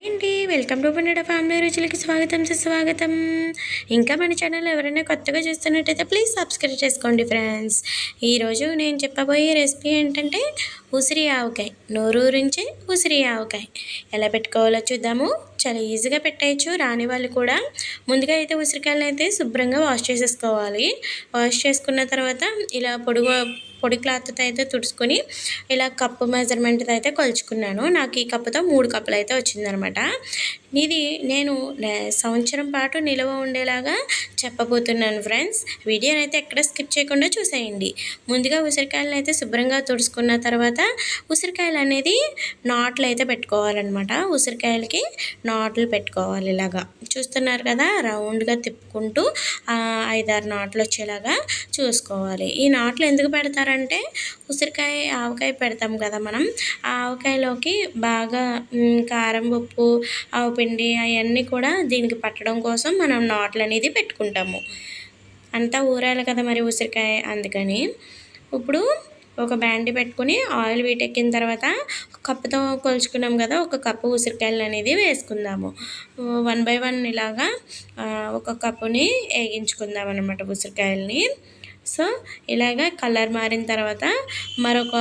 ఏంటి welcome to పన్నడ family రుచులకి స్వాగతం సుస్వాగతం. ఇంకా మన ఛానల్ ఎవరైనా కొత్తగా చూస్తున్నట్టయితే ప్లీజ్ సబ్స్క్రైబ్ చేసుకోండి ఫ్రెండ్స్. ఈరోజు నేను చెప్పబోయే రెసిపీ ఏంటంటే ఉసిరి ఆవకాయ. నోరూరించి ఉసిరి ఆవకాయ ఎలా పెట్టుకోవాలో చూద్దాము. చాలా ఈజీగా పెట్టేయచ్చు రాని వాళ్ళు కూడా. ముందుగా అయితే ఉసిరికాయలను అయితే శుభ్రంగా వాష్ చేసేసుకోవాలి. వాష్ చేసుకున్న తర్వాత ఇలా పొడి క్లాత్తో అయితే తుడుచుకొని ఇలా కప్పు మెజర్మెంట్తో అయితే కొలుచుకున్నాను. నాకు ఈ కప్పుతో 3 కప్పులు అయితే వచ్చిందనమాట. ఇది నేను సంవత్సరం పాటు నిల్వ ఉండేలాగా చెప్పబోతున్నాను ఫ్రెండ్స్. వీడియోని అయితే ఎక్కడ స్కిప్ చేయకుండా చూసేయండి. ముందుగా ఉసిరికాయలను అయితే శుభ్రంగా తుడుచుకున్న తర్వాత ఉసిరికాయలు అనేది నాట్లు అయితే పెట్టుకోవాలన్నమాట. ఉసిరికాయలకి నాట్లు పెట్టుకోవాలి. ఇలాగా చూస్తున్నారు కదా, రౌండ్గా తిప్పుకుంటూ 5-6 నాట్లు వచ్చేలాగా చూసుకోవాలి. ఈ నాట్లు ఎందుకు పెడతారంటే ఉసిరికాయ ఆవకాయ పెడతాం కదా మనం, ఆ ఆవకాయలోకి బాగా కారం, ఉప్పు, ఆవపిండి అవన్నీ కూడా దీనికి పట్టడం కోసం మనం నాట్లు అనేది పెట్టుకుంటాము. అంతా ఊరాలి కదా మరి ఉసిరికాయ, అందుకని. ఇప్పుడు ఒక బ్యాండి పెట్టుకుని ఆయిల్ వీటెక్కిన తర్వాత కప్పుతో కొలుచుకున్నాం కదా, ఒక కప్పు ఉసిరికాయలు అనేది వేసుకుందాము. 1 by 1 ఇలాగా ఒక కప్పుని వేగించుకుందాం అన్నమాట ఉసిరికాయలని. సో ఇలాగ కలర్ మారిన తర్వాత మరొక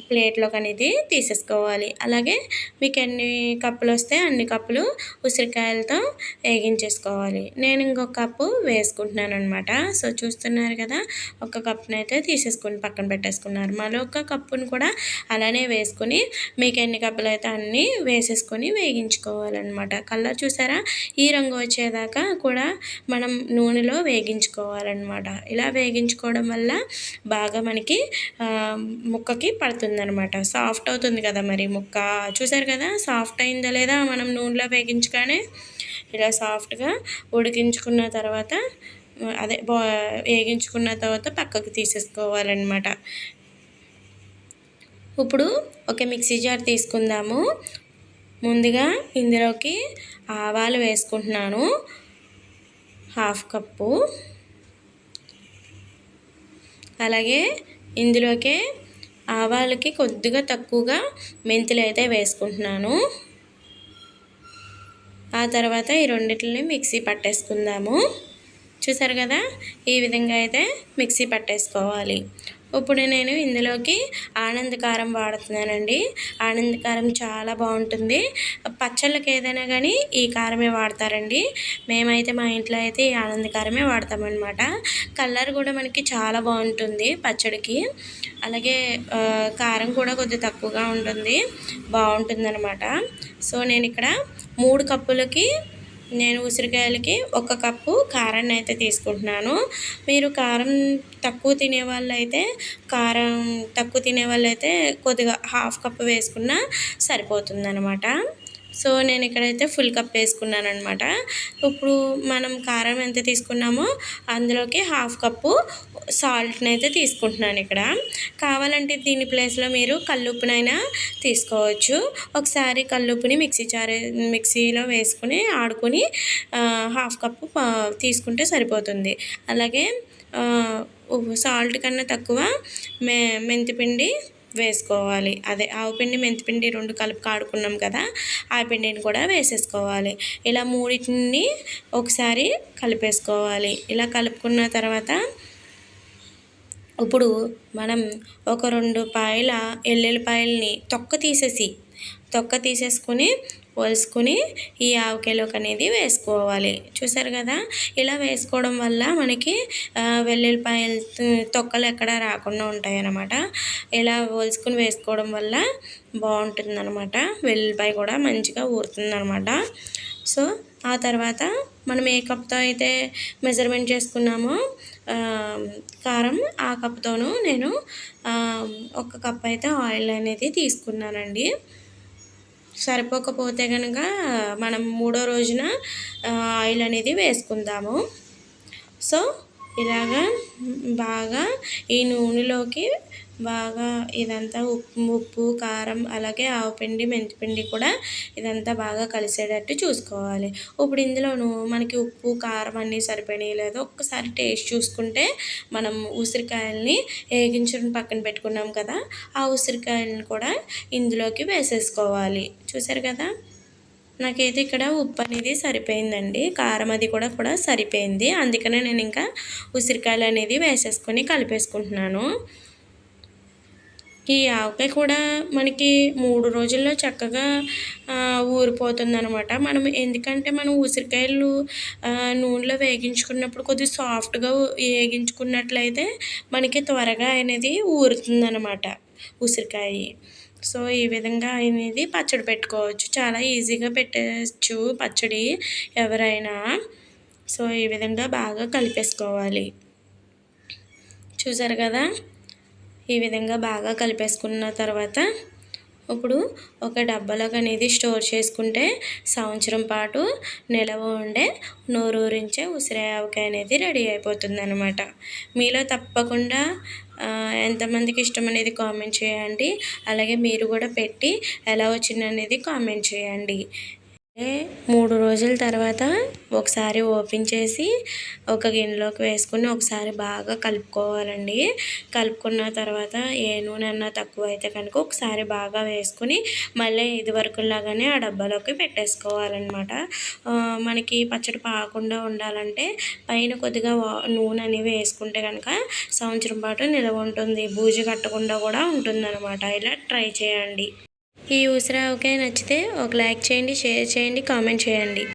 ప్లేట్లోకి అనేది తీసేసుకోవాలి. అలాగే మీకు ఎన్ని కప్పులు వస్తే అన్ని కప్పులు ఉసిరికాయలతో వేగించేసుకోవాలి. నేను ఇంకొక కప్పు వేసుకుంటున్నాను అనమాట. సో చూస్తున్నారు కదా, ఒక కప్పును అయితే తీసేసుకొని పక్కన పెట్టేసుకున్నారు. మరొక కప్పును కూడా అలానే వేసుకొని మీకు ఎన్ని కప్పులు అయితే అన్నీ వేసేసుకొని వేగించుకోవాలన్నమాట. కలర్ చూసారా, ఈ రంగు వచ్చేదాకా కూడా మనం నూనెలో వేగించుకోవాలన్నమాట. ఇలా వేగించుకోవడం వల్ల బాగా మనకి ముక్కకి పడుతుందన్నమాట. సాఫ్ట్ అవుతుంది కదా మరి ముక్క. చూసారు కదా సాఫ్ట్ అయిందా లేదా మనం నూనెలో వేగించగానే. ఇలా సాఫ్ట్గా ఉడికించుకున్న తర్వాత వేగించుకున్న తర్వాత పక్కకు తీసేసుకోవాలన్నమాట. ఇప్పుడు ఒక మిక్సీ జార్ తీసుకుందాము. ముందుగా ఇందులోకి ఆవాలు వేసుకుంటున్నాను, 1/2 కప్పు. అలాగే ఇందులోకే ఆవాలకి కొద్దిగా తక్కువగా మెంతులు అయితే వేసుకుంటున్నాను. ఆ తర్వాత ఈ రెండిటిని మిక్సీ పట్టేసుకుందాము. చూసారు కదా, ఈ విధంగా అయితే మిక్సీ పట్టేసుకోవాలి. ఇప్పుడు నేను ఇందులోకి ఆనంద్ కారం వాడుతున్నానండి. ఆనంద్ కారం చాలా బాగుంటుంది. పచ్చళ్ళకి ఏదైనా కానీ ఈ కారమే వాడతారండి. మేమైతే మా ఇంట్లో అయితే ఈ ఆనంద్ కారమే వాడతామన్నమాట. కలర్ కూడా మనకి చాలా బాగుంటుంది పచ్చడికి. అలాగే కారం కూడా కొద్దిగా తక్కువగా ఉంటుంది, బాగుంటుందన్నమాట. సో నేను ఇక్కడ 3 కప్పులకి ఉసిరికాయలకి 1 కప్పు కారాన్ని అయితే తీసుకుంటున్నాను. మీరు కారం తక్కువ తినేవాళ్ళైతే కొద్దిగా 1/2 కప్పు వేసుకున్నా సరిపోతుందన్నమాట. సో నేను ఇక్కడైతే ఫుల్ కప్ వేసుకున్నాను అనమాట. ఇప్పుడు మనం కారం ఎంత తీసుకున్నామో అందులోకి 1/2 కప్పు సాల్ట్ని అయితే తీసుకుంటున్నాను ఇక్కడ. కావాలంటే దీని ప్లేస్లో మీరు కల్లుప్పునైనా తీసుకోవచ్చు. ఒకసారి కల్లుప్పుని మిక్సీలో వేసుకుని ఆడుకొని 1/2 కప్పు తీసుకుంటే సరిపోతుంది. అలాగే సాల్ట్ కన్నా తక్కువ మెంతిపిండి వేసుకోవాలి. అదే ఆవపిండి, మెంతిపిండి 2 కలిపి ఆడుకున్నాం కదా, ఆ పిండిని కూడా వేసేసుకోవాలి. ఇలా మూడింటిని ఒకసారి కలిపేసుకోవాలి. ఇలా కలుపుకున్న తర్వాత ఇప్పుడు మనం ఒక 2 పాయల ఎల్లుల్లిపాయలని తొక్క తీసేసుకుని పోల్చుకొని ఈ ఆవకాయలోకి అనేది వేసుకోవాలి. చూసారు కదా, ఇలా వేసుకోవడం వల్ల మనకి వెల్లుల్లిపాయలు తొక్కలు ఎక్కడ రాకుండా ఉంటాయి అన్నమాట. ఇలా పోల్చుకొని వేసుకోవడం వల్ల బాగుంటుందన్నమాట. వెల్లుల్లిపాయ కూడా మంచిగా ఊరుతుందన్నమాట. సో ఆ తర్వాత మనం ఏ కప్తో అయితే మెజర్మెంట్ చేసుకున్నామో కారం, ఆ కప్తోనూ నేను 1 కప్ అయితే ఆయిల్ అనేది తీసుకున్నానండి. సరిపోకపోతే కనుక మనం 3వ రోజున ఆయిల్ అనేది వేసుకుందాము. సో ఇలాగా బాగా ఈ నూనెలోకి బాగా ఇదంతా ఉప్పు, కారం, అలాగే ఆవపిండి, మెంతిపిండి కూడా ఇదంతా బాగా కలిసేటట్టు చూసుకోవాలి. ఇప్పుడు ఇందులోనూ మనకి ఉప్పు, కారం అన్నీ సరిపోయినాయి లేదో ఒక్కసారి టేస్ట్ చూసుకుంటే మనం ఉసిరికాయలని వేగించుకుని పక్కన పెట్టుకున్నాం కదా, ఆ ఉసిరికాయలను కూడా ఇందులోకి వేసేసుకోవాలి. చూసారు కదా, నాకైతే ఇక్కడ ఉప్పు అనేది సరిపోయిందండి, కారం అది కూడా సరిపోయింది. అందుకనే నేను ఇంకా ఉసిరికాయలు అనేది వేసేసుకొని కలిపేసుకుంటున్నాను. ఈ ఆవకాయ కూడా మనకి 3 రోజుల్లో చక్కగా ఊరిపోతుందనమాట. ఎందుకంటే మనం ఉసిరికాయలు నూనెలో వేగించుకున్నప్పుడు కొద్దిగా సాఫ్ట్గా వేగించుకున్నట్లయితే మనకి త్వరగా అనేది ఊరుతుందనమాట ఉసిరికాయ. సో ఈ విధంగా అనేది పచ్చడి పెట్టుకోవచ్చు, చాలా ఈజీగా పెట్టేయచ్చు పచ్చడి ఎవరైనా. సో ఈ విధంగా బాగా కలిపేసుకోవాలి. చూసారు కదా, ఈ విధంగా బాగా కలిపేసుకున్న తర్వాత ఇప్పుడు ఒక డబ్బాలోకి అనేది స్టోర్ చేసుకుంటే సంవత్సరం పాటు నిలవ ఉండే నోరూరించే ఉసిరి ఆవకాయ అనేది రెడీ అయిపోతుంది అనమాట. మీలో తప్పకుండా ఎంతమందికి ఇష్టం అనేది కామెంట్ చేయండి. అలాగే మీరు కూడా పెట్టి ఎలా వచ్చిందనేది కామెంట్ చేయండి. 3 రోజుల తర్వాత ఒకసారి ఓపెన్ చేసి ఒక గిన్నెలోకి వేసుకుని ఒకసారి బాగా కలుపుకోవాలండి. కలుపుకున్న తర్వాత ఏ నూనె అన్నా తక్కువ అయితే కనుక ఒకసారి బాగా వేసుకుని మళ్ళీ ఇది వరకులాగానే ఆ డబ్బాలోకి పెట్టేసుకోవాలన్నమాట. మనకి పచ్చడి పాకుండా ఉండాలంటే పైన కొద్దిగా నూనె అని వేసుకుంటే కనుక సంవత్సరం పాటు నిల్వ ఉంటుంది, బూజు కట్టకుండా కూడా ఉంటుందన్నమాట. ఇలా ట్రై చేయండి. ఈ ఉసిరి ఆవకాయ నచ్చితే ఒక లైక్ చేయండి, షేర్ చేయండి, కామెంట్ చేయండి.